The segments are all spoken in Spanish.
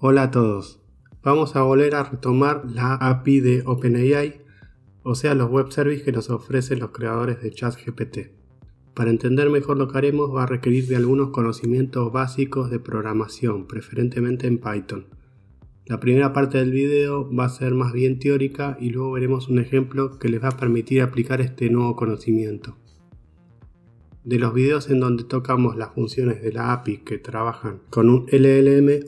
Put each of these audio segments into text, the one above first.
Hola a todos. Vamos a volver a retomar la API de OpenAI, o sea los web services que nos ofrecen los creadores de ChatGPT. Para entender mejor lo que haremos va a requerir de algunos conocimientos básicos de programación, preferentemente en Python. La primera parte del video va a ser más bien teórica y luego veremos un ejemplo que les va a permitir aplicar este nuevo conocimiento. De los videos en donde tocamos las funciones de la API que trabajan con un LLM,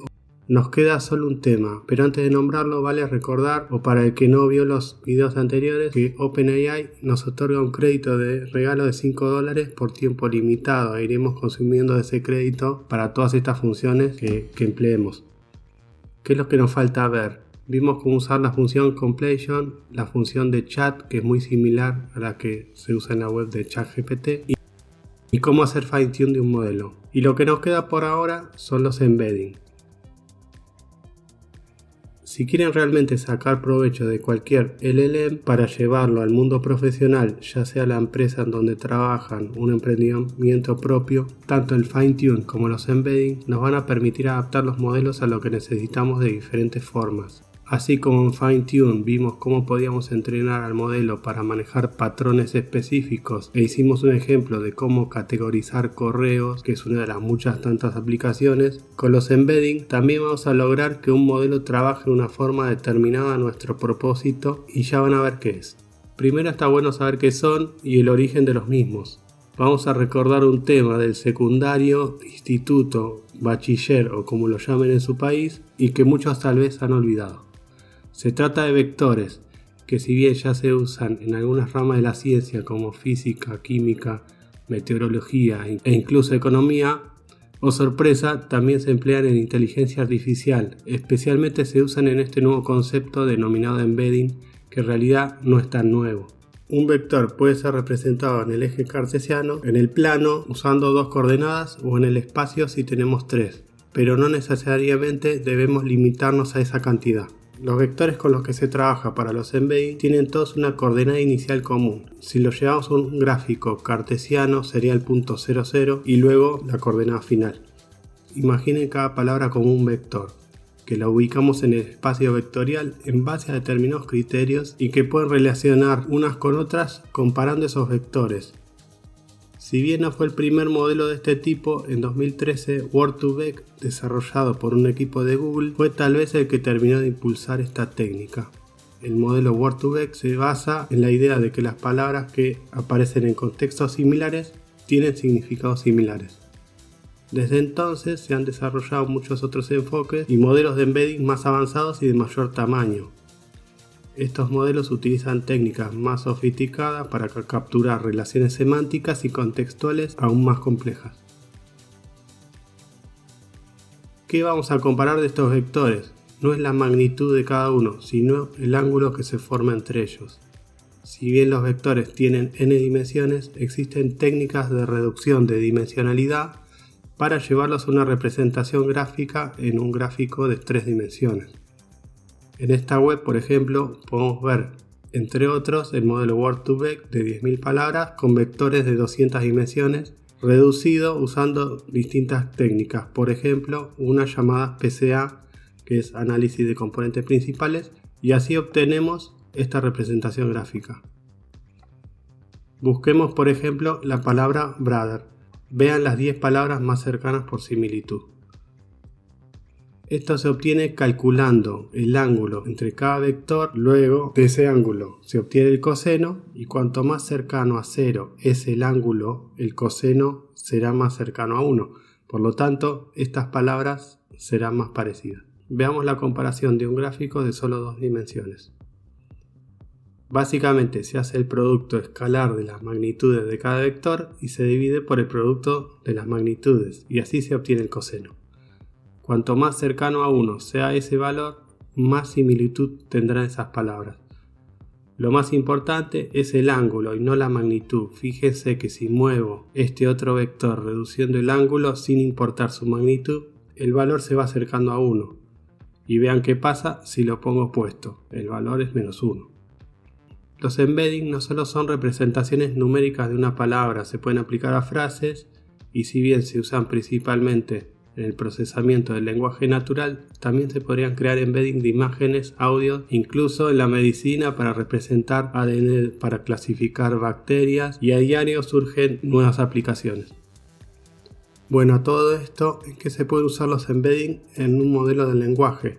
nos queda solo un tema, pero antes de nombrarlo vale recordar, o para el que no vio los videos anteriores, que OpenAI nos otorga un crédito de regalo de $5 por tiempo limitado e iremos consumiendo ese crédito para todas estas funciones que empleemos. ¿Qué es lo que nos falta ver? Vimos cómo usar la función completion, la función de chat, que es muy similar a la que se usa en la web de ChatGPT, y cómo hacer fine tune de un modelo. Y lo que nos queda por ahora son los embedding. Si quieren realmente sacar provecho de cualquier LLM para llevarlo al mundo profesional, ya sea la empresa en donde trabajan, un emprendimiento propio, tanto el fine-tune como los embedding nos van a permitir adaptar los modelos a lo que necesitamos de diferentes formas. Así como en fine-tune vimos cómo podíamos entrenar al modelo para manejar patrones específicos e hicimos un ejemplo de cómo categorizar correos, que es una de las muchas tantas aplicaciones, con los embedding también vamos a lograr que un modelo trabaje de una forma determinada a nuestro propósito y ya van a ver qué es. Primero está bueno saber qué son y el origen de los mismos. Vamos a recordar un tema del secundario, instituto, bachiller o como lo llamen en su país y que muchos tal vez han olvidado. Se trata de vectores, que si bien ya se usan en algunas ramas de la ciencia como física, química, meteorología e incluso economía, o sorpresa, también se emplean en inteligencia artificial, especialmente se usan en este nuevo concepto denominado embedding, que en realidad no es tan nuevo. Un vector puede ser representado en el eje cartesiano, en el plano usando 2 coordenadas o en el espacio si tenemos 3, pero no necesariamente debemos limitarnos a esa cantidad. Los vectores con los que se trabaja para los embedding tienen todos una coordenada inicial común. Si lo llevamos a un gráfico cartesiano sería el punto 0, 0 y luego la coordenada final. Imaginen cada palabra como un vector, que la ubicamos en el espacio vectorial en base a determinados criterios y que pueden relacionar unas con otras comparando esos vectores. Si bien no fue el primer modelo de este tipo, en 2013 Word2Vec, desarrollado por un equipo de Google, fue tal vez el que terminó de impulsar esta técnica. El modelo Word2Vec se basa en la idea de que las palabras que aparecen en contextos similares tienen significados similares. Desde entonces se han desarrollado muchos otros enfoques y modelos de embedding más avanzados y de mayor tamaño. Estos modelos utilizan técnicas más sofisticadas para capturar relaciones semánticas y contextuales aún más complejas. ¿Qué vamos a comparar de estos vectores? No es la magnitud de cada uno, sino el ángulo que se forma entre ellos. Si bien los vectores tienen n dimensiones, existen técnicas de reducción de dimensionalidad para llevarlos a una representación gráfica en un gráfico de 3 dimensiones. En esta web, por ejemplo, podemos ver, entre otros, el modelo Word2Vec de 10.000 palabras con vectores de 200 dimensiones, reducido usando distintas técnicas, por ejemplo, una llamada PCA, que es análisis de componentes principales, y así obtenemos esta representación gráfica. Busquemos, por ejemplo, la palabra brother. Vean las 10 palabras más cercanas por similitud. Esto se obtiene calculando el ángulo entre cada vector, luego de ese ángulo se obtiene el coseno y cuanto más cercano a 0 es el ángulo, el coseno será más cercano a 1. Por lo tanto, estas palabras serán más parecidas. Veamos la comparación de un gráfico de solo 2 dimensiones. Básicamente se hace el producto escalar de las magnitudes de cada vector y se divide por el producto de las magnitudes y así se obtiene el coseno. Cuanto más cercano a 1 sea ese valor, más similitud tendrán esas palabras. Lo más importante es el ángulo y no la magnitud. Fíjense que si muevo este otro vector reduciendo el ángulo sin importar su magnitud, el valor se va acercando a 1. Y vean qué pasa si lo pongo opuesto, el valor es menos 1. Los embedding no solo son representaciones numéricas de una palabra, se pueden aplicar a frases y si bien se usan principalmente en el procesamiento del lenguaje natural, también se podrían crear embeddings de imágenes, audio, incluso en la medicina para representar ADN para clasificar bacterias, y a diario surgen nuevas aplicaciones. Bueno, todo esto es que se pueden usar los embeddings en un modelo de lenguaje.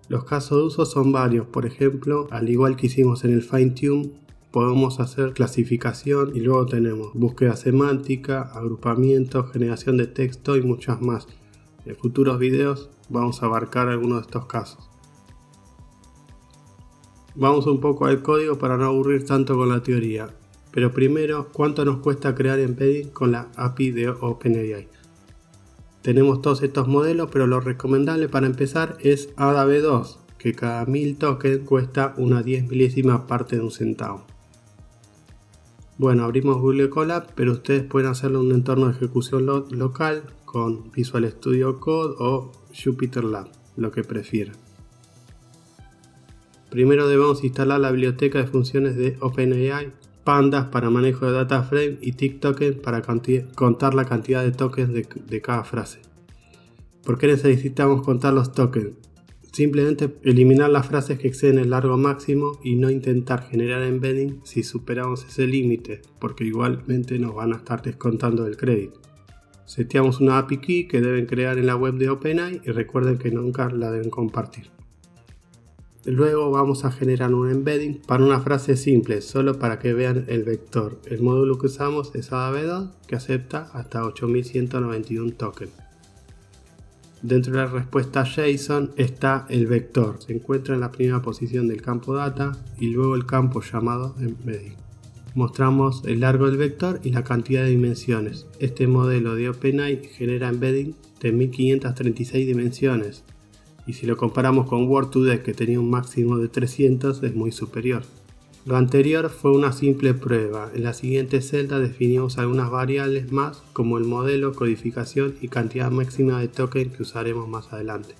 Los casos de uso son varios, por ejemplo, al igual que hicimos en el Fine-Tune, podemos hacer clasificación y luego tenemos búsqueda semántica, agrupamiento, generación de texto y muchas más. En futuros videos vamos a abarcar algunos de estos casos. Vamos un poco al código para no aburrir tanto con la teoría, pero primero, ¿cuánto nos cuesta crear embedding con la API de OpenAI? Tenemos todos estos modelos, pero lo recomendable para empezar es ADA V2, que cada 1000 tokens cuesta una 10 milésima parte de un centavo. Bueno, abrimos Google Colab, pero ustedes pueden hacerlo en un entorno de ejecución local con Visual Studio Code o JupyterLab, lo que prefieran. Primero debemos instalar la biblioteca de funciones de OpenAI, Pandas para manejo de data frame y TickToken para contar la cantidad de tokens de cada frase. ¿Por qué necesitamos contar los tokens? Simplemente eliminar las frases que exceden el largo máximo y no intentar generar embedding si superamos ese límite, porque igualmente nos van a estar descontando del crédito. Seteamos una API key que deben crear en la web de OpenAI y recuerden que nunca la deben compartir. Luego vamos a generar un embedding para una frase simple, solo para que vean el vector. El módulo que usamos es ADA V2, que acepta hasta 8191 tokens. Dentro de la respuesta JSON está el vector. Se encuentra en la primera posición del campo data y luego el campo llamado embedding. Mostramos el largo del vector y la cantidad de dimensiones. Este modelo de OpenAI genera embedding de 1536 dimensiones. Y si lo comparamos con Word2Desk, que tenía un máximo de 300, es muy superior. Lo anterior fue una simple prueba. En la siguiente celda definimos algunas variables más, como el modelo, codificación y cantidad máxima de token que usaremos más adelante.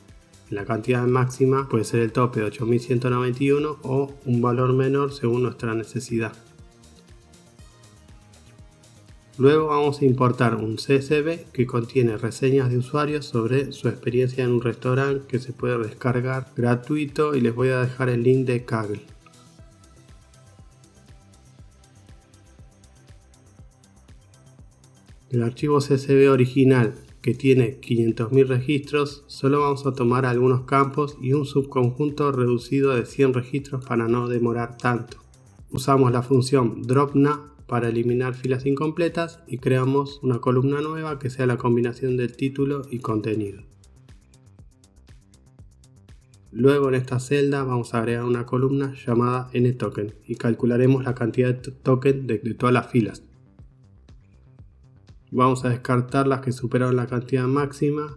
La cantidad máxima puede ser el tope de 8191 o un valor menor según nuestra necesidad. Luego vamos a importar un CSV que contiene reseñas de usuarios sobre su experiencia en un restaurante, que se puede descargar gratuito, y les voy a dejar el link de Kaggle. El archivo CSV original, que tiene 500.000 registros, solo vamos a tomar algunos campos y un subconjunto reducido de 100 registros para no demorar tanto. Usamos la función dropNA para eliminar filas incompletas y creamos una columna nueva que sea la combinación del título y contenido. Luego en esta celda vamos a agregar una columna llamada nToken y calcularemos la cantidad de token de todas las filas. Vamos a descartar las que superaron la cantidad máxima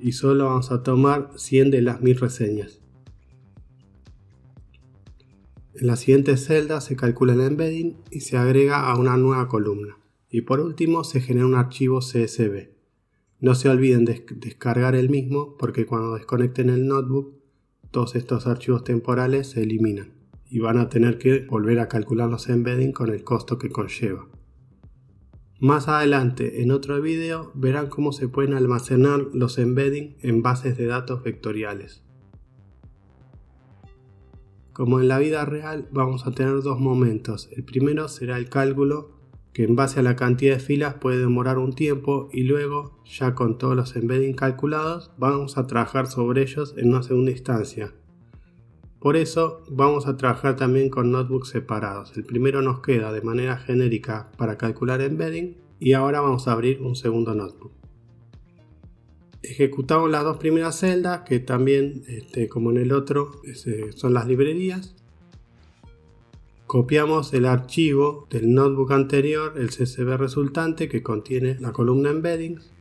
y solo vamos a tomar 100 de las 1000 reseñas. En la siguiente celda se calcula el embedding y se agrega a una nueva columna. Y por último se genera un archivo CSV. No se olviden de descargar el mismo, porque cuando desconecten el notebook todos estos archivos temporales se eliminan y van a tener que volver a calcular los embedding con el costo que conlleva. Más adelante en otro video verán cómo se pueden almacenar los embedding en bases de datos vectoriales. Como en la vida real vamos a tener dos momentos. El primero será el cálculo, que en base a la cantidad de filas puede demorar un tiempo, y luego, ya con todos los embedding calculados, vamos a trabajar sobre ellos en una segunda instancia. Por eso vamos a trabajar también con notebooks separados. El primero nos queda de manera genérica para calcular embedding y ahora vamos a abrir un segundo notebook. Ejecutamos las dos primeras celdas, que también, como en el otro, son las librerías. Copiamos el archivo del notebook anterior, el CSV resultante, que contiene la columna embeddings.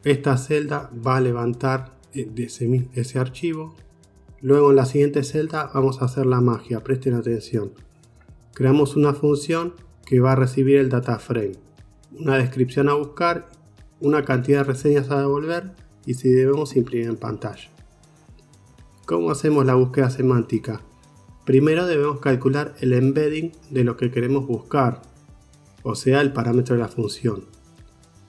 Esta celda va a levantar ese archivo. Luego en la siguiente celda vamos a hacer la magia, presten atención. Creamos una función que va a recibir el data frame, una descripción a buscar, una cantidad de reseñas a devolver y si debemos imprimir en pantalla. ¿Cómo hacemos la búsqueda semántica? Primero debemos calcular el embedding de lo que queremos buscar, o sea el parámetro de la función.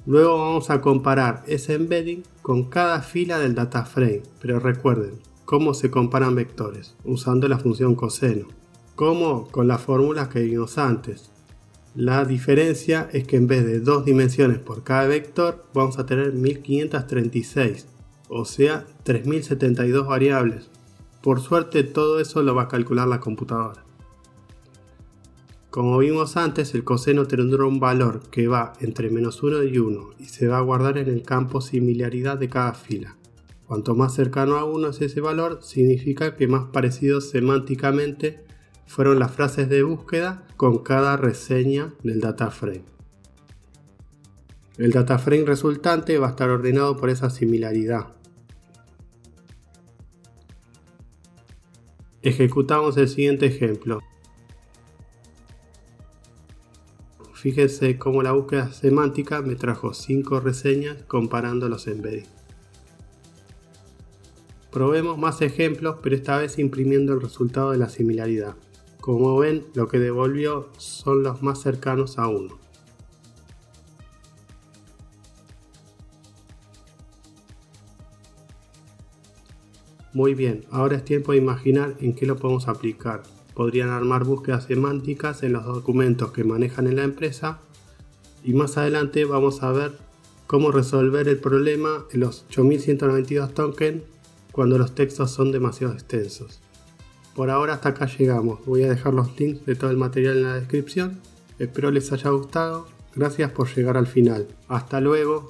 Luego vamos a comparar ese embedding con cada fila del dataframe, pero recuerden, ¿cómo se comparan vectores? Usando la función coseno. ¿Cómo? Con las fórmulas que vimos antes. La diferencia es que en vez de 2 dimensiones por cada vector, vamos a tener 1536, o sea, 3072 variables. Por suerte todo eso lo va a calcular la computadora. Como vimos antes, el coseno tendrá un valor que va entre -1 y 1 y se va a guardar en el campo similaridad de cada fila. Cuanto más cercano a 1 es ese valor, significa que más parecidos semánticamente fueron las frases de búsqueda con cada reseña del dataframe. El dataframe resultante va a estar ordenado por esa similaridad. Ejecutamos el siguiente ejemplo. Fíjense cómo la búsqueda semántica me trajo 5 reseñas comparando los embeddings. Probemos más ejemplos, pero esta vez imprimiendo el resultado de la similaridad. Como ven, lo que devolvió son los más cercanos a 1. Muy bien, ahora es tiempo de imaginar en qué lo podemos aplicar. Podrían armar búsquedas semánticas en los documentos que manejan en la empresa y más adelante vamos a ver cómo resolver el problema en los 8192 tokens cuando los textos son demasiado extensos. Por ahora hasta acá llegamos, voy a dejar los links de todo el material en la descripción, espero les haya gustado, gracias por llegar al final, hasta luego.